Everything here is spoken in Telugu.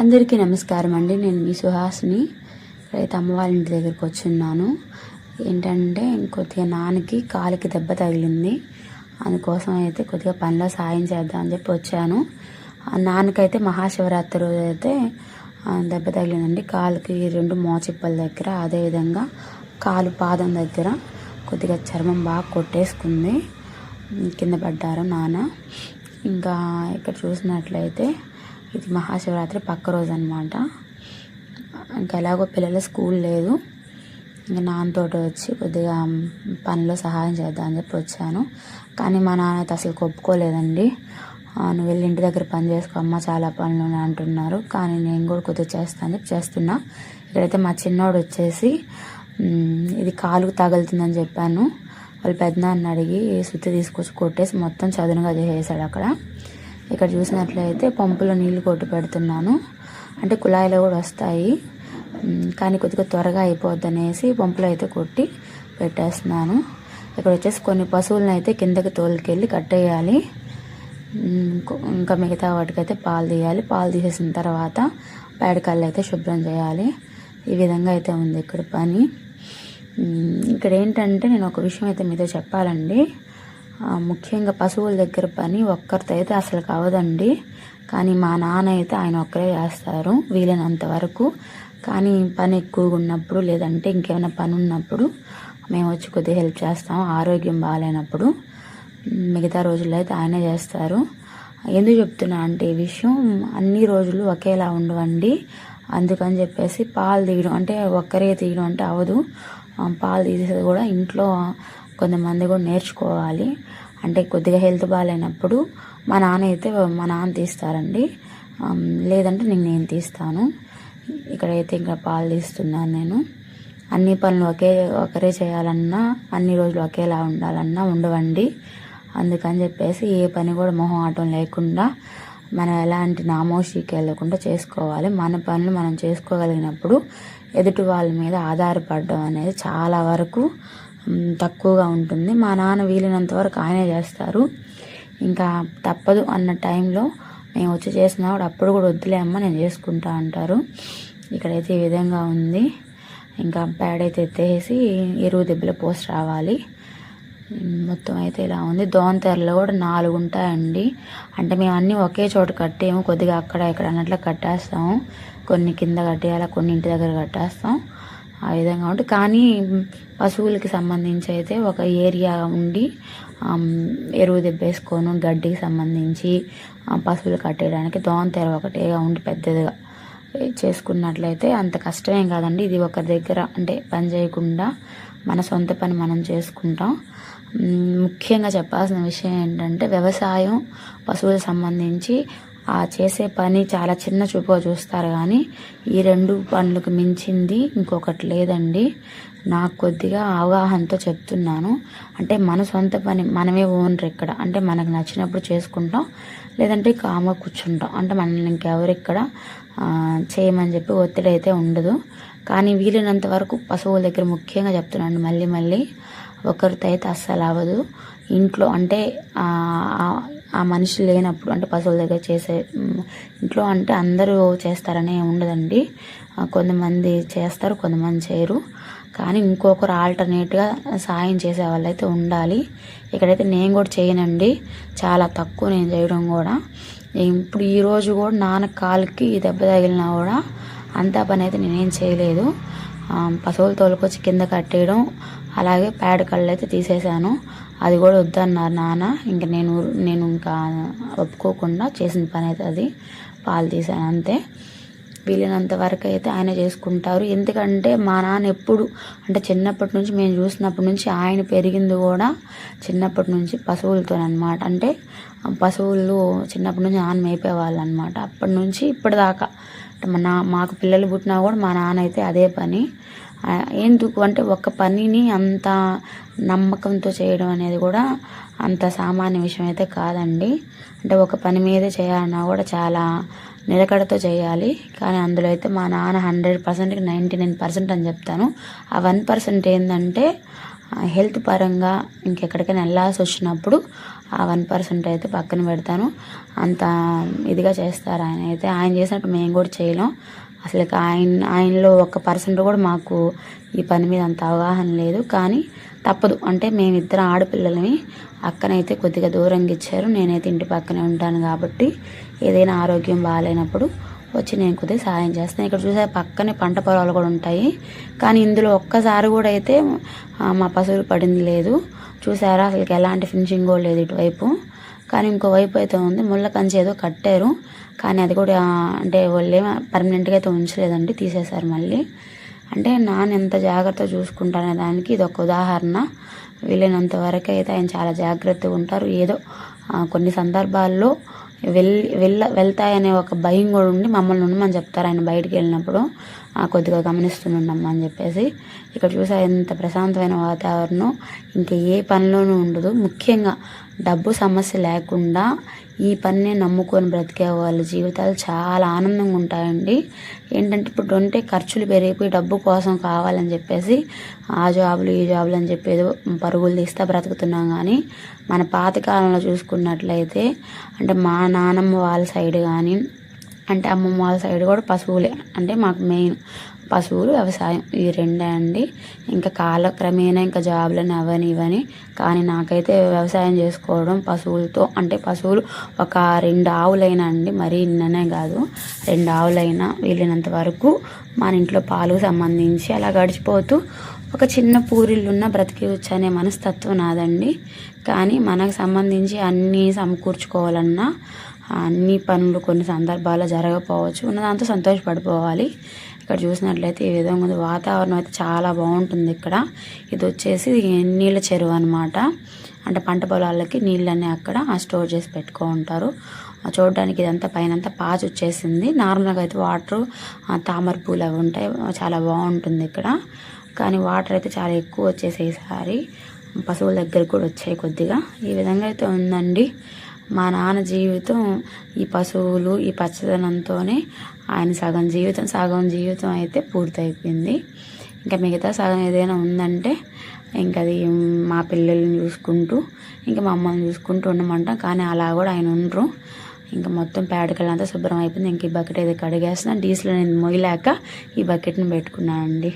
అందరికీ నమస్కారం అండి. నేను మీ సుహాస్ని. ఇక్కడైతే అమ్మ వాళ్ళ ఇంటి దగ్గరికి వచ్చున్నాను. ఏంటంటే కొద్దిగా నాన్నకి కాలికి దెబ్బ తగిలింది. అందుకోసం అయితే కొద్దిగా పనిలో సాయం చేద్దాం అని చెప్పి వచ్చాను. నాన్నకైతే మహాశివరాత్రి రోజు అయితే దెబ్బ తగిలిందండి. కాలుకి 2 మోచిప్పల దగ్గర, అదేవిధంగా కాలు పాదం దగ్గర కొద్దిగా చర్మం బాగా కొట్టేసుకుంది. కింద పడ్డారు నాన్న. ఇంకా ఇక్కడ చూసినట్లయితే ఇది మహాశివరాత్రి పక్క రోజు అనమాట. ఇంకా ఎలాగో పిల్లల స్కూల్ లేదు, ఇంకా నాన్నతో వచ్చి కొద్దిగా పనిలో సహాయం చేద్దామని చెప్పి వచ్చాను. కానీ మా నాన్న అయితే అసలు ఒప్పుకోలేదండి. నువ్వు వెళ్ళి ఇంటి దగ్గర పని చేసుకో అమ్మ, చాలా పనులు అంటున్నారు. కానీ నేను కూడా కొద్దిగా చేస్తాను చెప్పి చేస్తున్నా. ఇక్కడైతే మా చిన్నోడు వచ్చేసి ఇది కాలుకు తగులుతుందని చెప్పాను. వాళ్ళ పెద్దనాన్న అడిగి సుత్తి తీసుకొచ్చి కొట్టేసి మొత్తం చదునుగా చేసేసాడు అక్కడ. ఇక్కడ చూసినట్లయితే పంపులో నీళ్లు కొట్టి పెడుతున్నాను. అంటే కుళాయిలో కూడా వస్తాయి, కానీ కొద్దిగా త్వరగా అయిపోద్ది అనేసి పంపులో అయితే కొట్టి పెట్టేస్తున్నాను. ఇక్కడ వచ్చేసి కొన్ని పశువులను అయితే కిందకి తోలుకెళ్ళి కట్టేయాలి. ఇంకా మిగతా వాటికైతే పాలు తీయాలి. పాలు తీసేసిన తర్వాత పేడకల్లు అయితే శుభ్రం చేయాలి. ఈ విధంగా అయితే ఉంది ఇక్కడ పని. ఇక్కడ ఏంటంటే నేను ఒక విషయం అయితే మీతో చెప్పాలండి. ముఖ్యంగా పశువుల దగ్గర పని ఒక్కరితో అయితే అసలు కావదండి. కానీ మా నాన్న అయితే ఆయన ఒక్కరే చేస్తారు వీలైనంత వరకు. కానీ పని ఎక్కువగా ఉన్నప్పుడు, లేదంటే ఇంకేమైనా పని ఉన్నప్పుడు మేము వచ్చి కొద్దిగా హెల్ప్ చేస్తాము. ఆరోగ్యం బాగాలేనప్పుడు మిగతా రోజుల్లో అయితే ఆయనే చేస్తారు. ఎందుకు చెప్తున్నా అంటే ఈ విషయం, అన్ని రోజులు ఒకేలా ఉండవండి. అందుకని చెప్పేసి పాలు తీయడం అంటే ఒక్కరే తీయడం అంటే అవదు. పాలు తీసేది కూడా ఇంట్లో కొంతమంది కూడా నేర్చుకోవాలి. అంటే కొద్దిగా హెల్త్ బాగాలేనప్పుడు మా నాన్న తీస్తారండి, లేదంటే నేను తీస్తాను. ఇక్కడైతే ఇంకా పాలు తీస్తున్నాను నేను. అన్ని పనులు ఒకరే చేయాలన్నా, అన్ని రోజులు ఒకేలా ఉండాలన్నా ఉండవండి. అందుకని చెప్పేసి ఏ పని కూడా మొహమాటం లేకుండా, మనం ఎలాంటి నామోషికి వెళ్ళకుండా చేసుకోవాలి. మన పనులు మనం చేసుకోగలిగినప్పుడు ఎదుటి వాళ్ళ మీద ఆధారపడడం అనేది చాలా వరకు తక్కువగా ఉంటుంది. మా నాన్న వీలైనంత వరకు ఆయనే చేస్తారు. ఇంకా తప్పదు అన్న టైంలో మేము వచ్చి చేసినా కూడా అప్పుడు కూడా వద్దులే అమ్మ నేను చేసుకుంటా అంటారు. ఇక్కడైతే ఈ విధంగా ఉంది. ఇంకా పేడైతే ఎత్తేసి ఎరువు దెబ్బలు పోసి రావాలి. మొత్తం అయితే ఇలా ఉంది. దోనతెరలు కూడా 4 ఉంటాయండి. అంటే మేము అన్నీ ఒకే చోట కట్టేము, కొద్దిగా అక్కడ ఇక్కడ అన్నట్లు కట్టేస్తాము. కొన్ని కింద కట్టేయాలి, కొన్ని ఇంటి దగ్గర కట్టేస్తాం. ఆ విధంగా ఉంటుంది. కానీ పశువులకి సంబంధించి అయితే ఒక ఏరియా ఉండి ఎరువు దెబ్బేసుకొని గడ్డికి సంబంధించి పశువులు కట్టేయడానికి దోనతెర ఒకటేగా ఉండి పెద్దదిగా చేసుకున్నట్లయితే అంత కష్టమేం కాదండి. ఇది ఒక దగ్గర అంటే పని చేయకుండా మన సొంత పని మనం చేసుకుంటాం. ముఖ్యంగా చెప్పాల్సిన విషయం ఏంటంటే, వ్యవసాయం పశువులకు సంబంధించి చేసే పని చాలా చిన్న చూపుగా చూస్తారు. కానీ ఈ 2 పనులకు మించింది ఇంకొకటి లేదండి. నాకు కొద్దిగా అవగాహనతో చెప్తున్నాను. అంటే మన సొంత పని మనమే ఓనర్ ఇక్కడ. అంటే మనకు నచ్చినప్పుడు చేసుకుంటాం, లేదంటే కామ్గా కూర్చుంటాం. అంటే మనల్ని ఇంకెవరు ఇక్కడ చేయమని చెప్పి ఒత్తిడి అయితే ఉండదు. కానీ వీలైనంత వరకు పశువుల దగ్గర ముఖ్యంగా చెప్తున్నాను, మళ్ళీ ఒకరితో అయితే అస్సలు అవ్వదు. ఇంట్లో అంటే ఆ మనిషి లేనప్పుడు, అంటే పశువుల దగ్గర చేసే ఇంట్లో అంటే అందరూ చేస్తారనే ఉండదండి. కొంతమంది చేస్తారు, కొంతమంది చేయరు. కానీ ఇంకొకరు ఆల్టర్నేట్గా సాయం చేసే వాళ్ళు అయితే ఉండాలి. ఇక్కడైతే నేను కూడా చేయనండి, చాలా తక్కువ నేను చేయడం కూడా. ఇప్పుడు ఈరోజు కూడా నాన్న కాలుకి దెబ్బ తగిలినా కూడా అంతా పని అయితే నేనేం చేయలేదు. పశువులు తోలుకొచ్చి కింద కట్టేయడం, అలాగే పేడ కళ్ళు అయితే తీసేసాను. అది కూడా వద్దన్నారు నాన్న. ఇంకా నేను ఇంకా ఒప్పుకోకుండా చేసిన పని అయితే అది పాలు తీసాను అంతే. వీలైనంత వరకు అయితే ఆయన చేసుకుంటారు. ఎందుకంటే మా నాన్న ఎప్పుడు అంటే చిన్నప్పటి నుంచి మేము చూసినప్పటి నుంచి ఆయన పెరిగింది కూడా చిన్నప్పటి నుంచి పశువులతోనమాట. అంటే పశువులు చిన్నప్పటి నుంచి నాన్న మేపేవాళ్ళు అనమాట. అప్పటి నుంచి ఇప్పటిదాకా అంటే మాకు పిల్లలు పుట్టినా కూడా మా నాన్న అయితే అదే పని. ఎందుకు అంటే ఒక పనిని అంత నమ్మకంతో చేయడం అనేది కూడా అంత సామాన్య విషయం అయితే కాదండి. అంటే ఒక పని మీదే చేయాలన్నా కూడా చాలా నిలకడతో చేయాలి. కానీ అందులో అయితే మా నాన్న 100%కి 99% అని చెప్తాను. ఆ 1% ఏంటంటే హెల్త్ పరంగా ఇంకెక్కడికైనా వెళ్ళాల్సి వచ్చినప్పుడు ఆ 1% అయితే పక్కన పెడతాను. అంత ఇదిగా చేస్తారు ఆయన అయితే. ఆయన చేసినట్టు మేము కూడా చేయలేం. అసలు ఆయనలో 1% కూడా మాకు ఈ పని మీద అంత అవగాహన లేదు. కానీ తప్పదు, అంటే మేమిద్దరం ఆడపిల్లలని. అక్కనైతే కొద్దిగా దూరంగా ఇచ్చారు, నేనైతే ఇంటి పక్కనే ఉంటాను కాబట్టి ఏదైనా ఆరోగ్యం బాగాలేనప్పుడు వచ్చి నేను కొద్దిగా సాయం చేస్తాను. ఇక్కడ చూసే పక్కనే పంట పొలాలు కూడా ఉంటాయి. కానీ ఇందులో ఒక్కసారి కూడా అయితే మా పశువులు పడింది లేదు. చూసారా, అసలు ఎలాంటి ఫినిషింగ్ కూడా లేదు ఇటువైపు. కానీ ఇంకో వైపు అయితే ఉంది, ముళ్ళ కంచె ఏదో కట్టారు. కానీ అది కూడా అంటే వాళ్ళు పర్మనెంట్గా అయితే ఉంచలేదండి, తీసేశారు మళ్ళీ. అంటే నాన్న ఎంత జాగ్రత్తగా చూసుకుంటారనే దానికి ఇది ఒక ఉదాహరణ. వీలైనంత వరకు అయితే ఆయన చాలా జాగ్రత్తగా ఉంటారు. ఏదో కొన్ని సందర్భాల్లో వెళ్తాయనే ఒక భయం కూడా ఉండి మమ్మల్ని ఉండమని చెప్తారు ఆయన బయటికి వెళ్ళినప్పుడు, కొద్దిగా గమనిస్తుండమ్మని చెప్పేసి. ఇక్కడ చూసా ఎంత ప్రశాంతమైన వాతావరణం, ఇంకా ఏ పనిలోనూ ఉండదు. ముఖ్యంగా డబ్బు సమస్య లేకుండా ఈ పనిని నమ్ముకొని బ్రతికే వాళ్ళ జీవితాలు చాలా ఆనందంగా ఉంటాయండి. ఏంటంటే ఇప్పుడు ఉంటే ఖర్చులు పెరిగిపోయి డబ్బు కోసం కావాలని చెప్పేసి ఆ జాబులు ఈ జాబులు అని చెప్పి ఏదో పరుగులు తీస్తా బ్రతుకుతున్నాం. కానీ మన పాతకాలంలో చూసుకున్నట్లయితే అంటే మా నానమ్మ వాళ్ళ సైడ్ కానీ అంటే అమ్మమ్మ వాళ్ళ సైడ్ కూడా పశువులే, అంటే మాకు మెయిన్ పశువులు వ్యవసాయం ఈ రెండే అండి. ఇంకా కాలక్రమేణా ఇంకా జాబులని అవని ఇవని. కానీ నాకైతే వ్యవసాయం చేసుకోవడం పశువులతో, అంటే పశువులు ఒక 2 ఆవులైనా అండి, మరీ ఇన్ననే కాదు, 2 ఆవులైనా వీలైనంత వరకు మన ఇంట్లో పాలకు సంబంధించి అలా గడిచిపోతూ ఒక చిన్న పూరిల్లున్న బ్రతికివచ్చు అనే మనస్తత్వం నాదండి. కానీ మనకు సంబంధించి అన్నీ సమకూర్చుకోవాలన్నా అన్ని పనులు కొన్ని సందర్భాల్లో జరగకపోవచ్చు, ఉన్నదాంతో సంతోషపడిపోవాలి. ఇక్కడ చూసినట్లయితే ఈ విధంగా ఉంది. వాతావరణం అయితే చాలా బాగుంటుంది ఇక్కడ. ఇది వచ్చేసి నీళ్ళ చెరువు అనమాట. అంటే పంట పొలాలకి నీళ్ళన్నీ అక్కడ స్టోర్ చేసి పెట్టుకుంటారు. చూడడానికి ఇదంతా పైనంతా పాచి వచ్చేసింది. నార్మల్గా అయితే వాటర్ తామర పూలు అవి ఉంటాయి, చాలా బాగుంటుంది ఇక్కడ. కానీ వాటర్ అయితే చాలా ఎక్కువ వచ్చేసాయి ఈసారి. పశువుల దగ్గర కూడా వచ్చాయి కొద్దిగా. ఈ విధంగా అయితే ఉందండి మా నాన్న జీవితం. ఈ పశువులు ఈ పచ్చదనంతోనే ఆయన సగం జీవితం అయితే పూర్తయిపోయింది. ఇంకా మిగతా సగం ఏదైనా ఉందంటే ఇంకా అది మా పిల్లల్ని చూసుకుంటూ ఇంకా మా అమ్మని చూసుకుంటూ ఉండమంటాం. కానీ అలా కూడా ఆయన ఉండరు. ఇంకా మొత్తం పేడకలంతా శుభ్రం అయిపోయింది. ఇంక ఈ బకెట్ అయితే కడిగేస్తున్నాను. డీజిల్ నేను మొయ్యలేక ఈ బకెట్ని పెట్టుకున్నానండి.